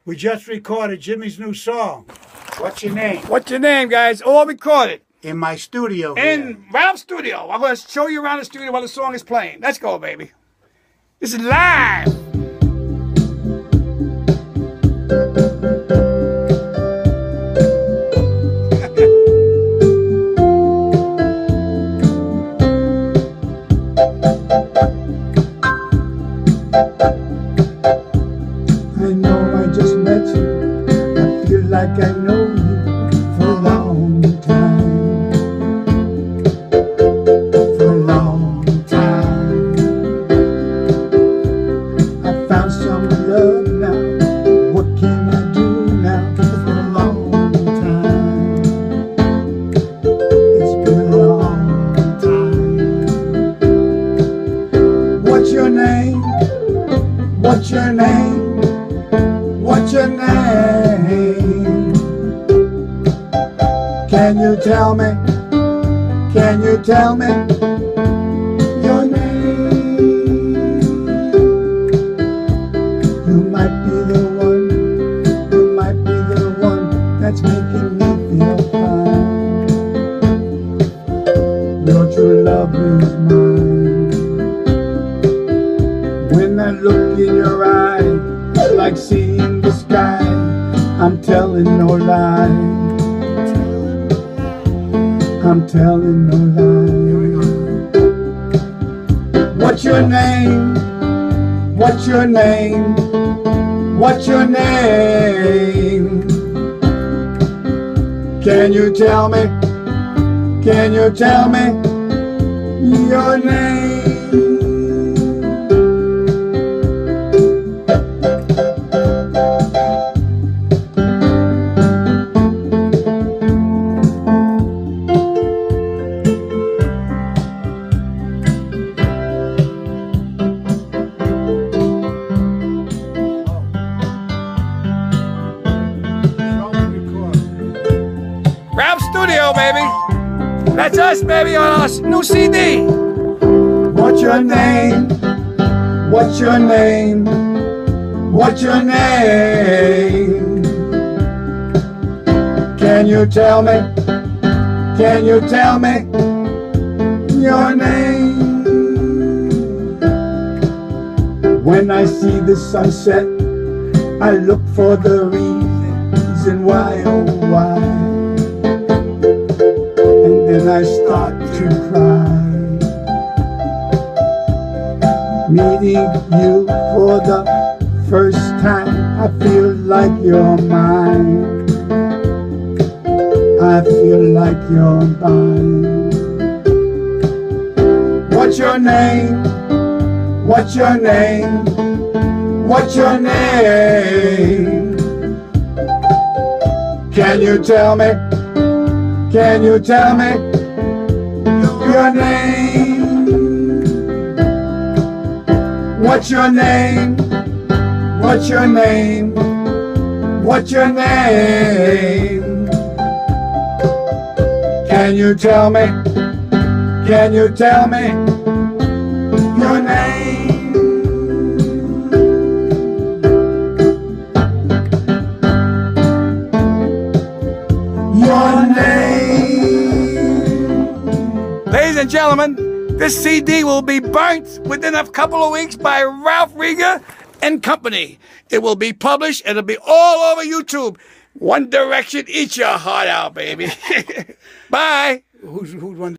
We just recorded Jimmy's new song. What's your name? What's your name, guys? All recorded. In my studio In Ralph's studio. I'm going to show you around the studio while the song is playing. Let's go, baby. This is live. I know I just met you. I feel like I know you for a long time. For a long time. I found some love now. What can I do now? For a long time. It's been a long time. What's your name? What's your name? What's your name? Can you tell me? Can you tell me your name? You might be the one. You might be the one that's making me feel fine. Your true love is mine. When I look in your eyes, like seeing the sky, I'm telling no lie. I'm telling no lie. What's your name? What's your name? What's your name? Can you tell me? Can you tell me your name? Ralph's studio, baby. That's us, baby, on our new CD. What's your name? What's your name? What's your name? Can you tell me? Can you tell me your name? When I see the sunset, I look for the reason why, oh why. And then I start to cry. Meeting you for the first time, I feel like you're mine. I feel like you're mine. What's your name? What's your name? What's your name? Can you tell me? Can you tell me your name? What's your name? What's your name? What's your name? Can you tell me? Can you tell me your name? Your name. Ladies and gentlemen, this CD will be burnt within a couple of weeks by Ralph Rieger and Company. It will be published and it'll be all over YouTube. One Direction, eat your heart out, baby. Bye. Who's one?